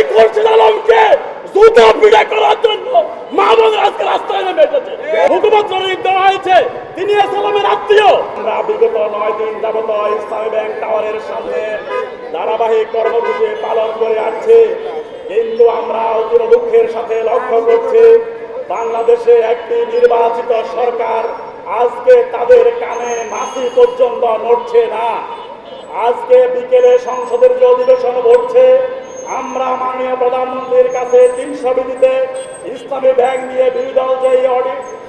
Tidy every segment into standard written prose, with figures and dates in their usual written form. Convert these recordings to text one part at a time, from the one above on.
খুরশিদ আলমকে জুতা পিটা করার জন্য মা বোনের আজকে রাস্তায় নেমে এসেছে। হুকুমত দেওয়া হয়েছে তিনি ইসলামের আত্মীয়। আমরা বিগত 9 দিন যাবত ইসলামী ব্যাংক টাওয়ারের সামনে ধারাবাহিক কর্মসূচি পালন করে আসছি, কিন্তু আমরা অতীব দুঃখের সাথে লক্ষ্য করছি বাংলাদেশে একটি নির্বাচিত সরকার আজকে তাদের কানে মাছি পর্যন্ত নড়ছে না। আজকে বিকেলে সংসদের যে অধিবেশন ঘটছে, আমরা মাননীয় প্রধানমন্ত্রীর কাছে 300 বিধিতে ইসলামী ব্যাংক নিয়ে বিরোধী দল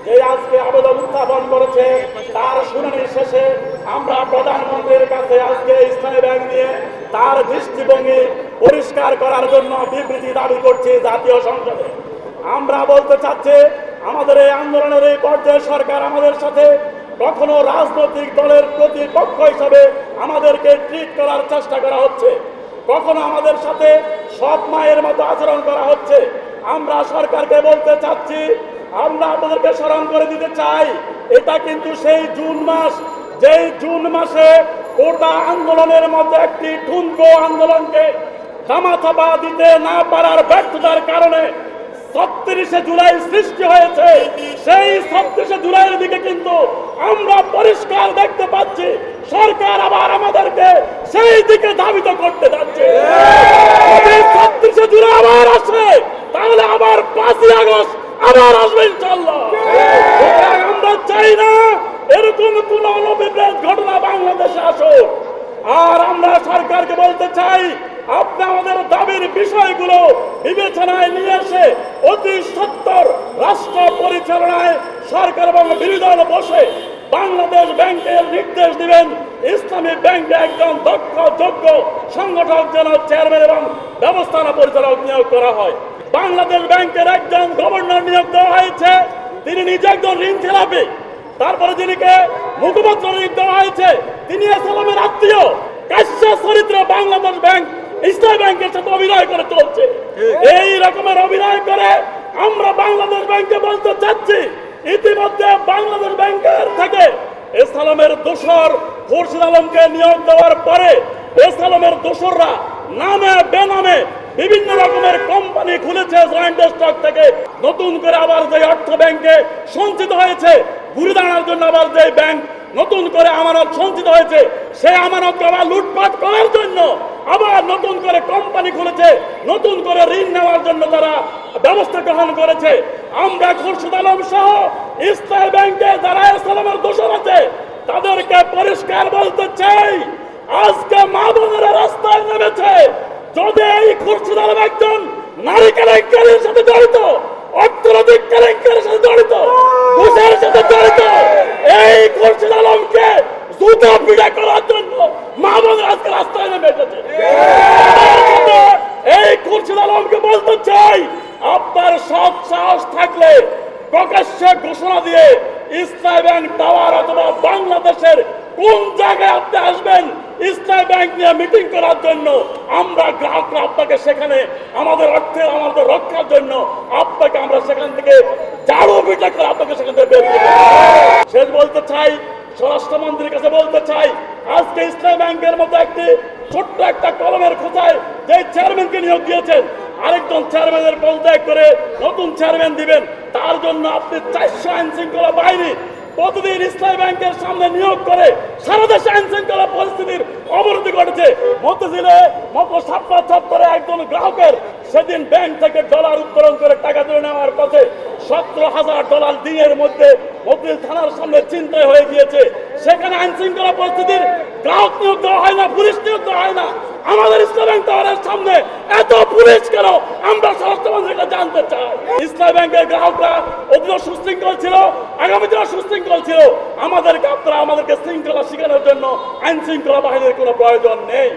যে আজকে আবেদন উত্থাপন করেছে তার শুনানি শেষে আমরা প্রধানমন্ত্রীর কাছে আজকে ইসলামী ব্যাংক নিয়ে তার দৃষ্টিভঙ্গি পরিষ্কার করার জন্য বিবৃতি দাবি করছি জাতীয় সংসদে। আমরা বলতে চাচ্ছি আমাদের এই আন্দোলনের এই পর্যায়ে সরকার আমাদের সাথে কখনো রাজনৈতিক দলের প্রতিপক্ষ হিসাবে আমাদেরকে ট্রিট করার চেষ্টা করা হচ্ছে, কখনো আমাদের সাথে সৎ মায়ের মতো আচরণ করা হচ্ছে। আমরা সরকারকে বলতে চাচ্ছি, আমরা আপনাদেরকে স্মরণ করে দিতে চাই, এটা কিন্তু সেই জুন মাস, যেই জুন মাসে গোটা আন্দোলনের মধ্যে একটি ঠুনকো আন্দোলনকে থামাথাপা দিতে না পারার ব্যর্থতার কারণে 36শে জুলাই সৃষ্টি হয়েছে। সেই 36শে জুলাইয়ের দিকে কিন্তু আমরা পরিষ্কার দেখতে পাচ্ছি সরকার আবার আমাদেরকে সেই দিকে ধাবিত করতে যাচ্ছে। 36শে জুলাই আবার আসে, তাহলে আবার 5ই আগস্ট আবার আসবে ইনশাআল্লাহ। আমরা চাই না এরকম কোন অনভিপ্রেত ঘটনা বাংলাদেশে আসুক। আর আমরা সরকারকে বলতে চাই, আপনি আমাদের দাবির বিষয়গুলো বিবেচনায় নিয়ে এসে অতি সত্বর রাষ্ট্র পরিচালনায় সরকার এবং বিরোধী দল বসে বাংলাদেশ ব্যাংকের নির্দেশ দিবেন ইসলামী ব্যাংকে একজন দক্ষ যোগ্য সংগঠক যেন চেয়ারম্যান এবং ব্যবস্থাপনা পরিচালক নিয়োগ করা হয়। বাংলাদেশ ব্যাংকের একজন গভর্নর নিয়োগ দেওয়া হয়েছে, তিনি নিজে একজন ঋণ খেলাপি। তারপরে যিনিকে মুখপাত্র নিয়োগ দেওয়া হয়েছে তিনি ইসলামের আত্মীয়। কাশ্যা চরিত্র বাংলাদেশ ব্যাংক ইসলামী ব্যাংকের সাথে অভিনয় করে চলছে। এই রকমের অভিনয় করে আমরা বাংলাদেশ ব্যাংকে বলতে চাচ্ছি, ইতিমধ্যে বাংলাদেশ ব্যাংকের থেকে ইসলামের দোসর খুরশিদ আলমকে নিয়োগ দেওয়ার পরে ইসলামের দোসররা নামে বেনামে বিভিন্ন রকমের কোম্পানি খুলেছে জয়েন্ট স্টক থেকে। নতুন করে আবার যে অর্থ ব্যাংকে সঞ্চিত হয়েছে ঘুরে দাঁড়ানোর জন্য আবার যে ব্যাংক নতুন করে আমানত সঞ্চিত হয়েছে, সেই আমানতকে আবার লুটপাট করার জন্য আবার নতুন করে কোম্পানি খুলেছে, নতুন করে ঋণ নেওয়ার জন্য তারা ব্যবস্থা গ্রহণ করেছে। আমরা খুরশিদ আলম সহ ইসলামী ব্যাংকে যারা ইসলামের দোষর আছে তাদেরকে পরিষ্কার বলতে চাই, আজকে মা বোনেরা রাস্তায় নেমেছে। যদি এই খুরশিদ আলম একজন নারী কেলেঙ্কারির সাথে জড়িত, অর্থনৈতিক কেলেঙ্কারির সাথে জড়িত, ঘুষের সাথে জড়িত, এই খুরশিদ আলমকে জুতা পিটা করার জন্য মা বোনের আজকে রাস্তায় নেমে এসেছে। এই খুরশিদ আলমকে বলতে চাই, আপনার সৎ সাহস থাকলে প্রকাশ্যে ঘোষণা দিয়ে ইসলামী ব্যাংক টাওয়ার অথবা বাংলাদেশের কোন জায়গায় আপনি আসবেন ইসলামী ব্যাংক নিয়ে মিটিং করার জন্য, আমরা গ্রাহকরা আপনাকে সেখানে আমাদের অর্থের আমাদের রক্ষার জন্য আপনাকে আমরা সেখান থেকে জাড়ো পিটা করে আপনাকে সেখান থেকে বের করব। শেষ বলতে চাই, স্বরাষ্ট্রমন্ত্রীর কাছে বলতে চাই, আজকে ইসলামী ব্যাংকের মতো একটি ছোট্ট একটা কলমের খোঁচায় যে চেয়ারম্যানকে নিয়োগ দিয়েছেন, আরেকজন চেয়ারম্যানের পদত্যাগ করে নতুন চেয়ারম্যান দিবেন, তার জন্য আপনি 400 আইন শৃঙ্খলা বাহিনী প্রতিদিন ইসলামী ব্যাংকের সামনে নিয়োগ করে সারা দেশে আইন শৃঙ্খলা পরিস্থিতির অবনতি ঘটেছে। মতিঝিলে মতো ছাপ্পা চত্বরে একজন গ্রাহকের সেদিন ব্যাংক থেকে ডলার উত্তোলন করে টাকা তুলে নেওয়ার পথে $17,000 দিনের মধ্যে মতিঝিল থানার সামনে ছিনতাই হয়ে গিয়েছে। সেখানে আইন শৃঙ্খলা পরিস্থিতির গ্রাহক নিয়োগ দেওয়া হয় না, পুলিশ নিয়োগ দেওয়া হয় না। আমাদের ইসলামী ব্যাংক টাওয়ারের সামনে এত পুলিশ কেন, আমরা স্বরাষ্ট্রমন্ত্রীকে জানতে চাই। ইসলামী ব্যাংকের গ্রাহকরা অতীত সুশৃঙ্খল ছিল, আগামী দিনে সুশৃঙ্খল ছিল। আমাদেরকে আপনারা আমাদেরকে শৃঙ্খলা শেখানোর জন্য আইন শৃঙ্খলা বাহিনীর কোনো প্রয়োজন নেই।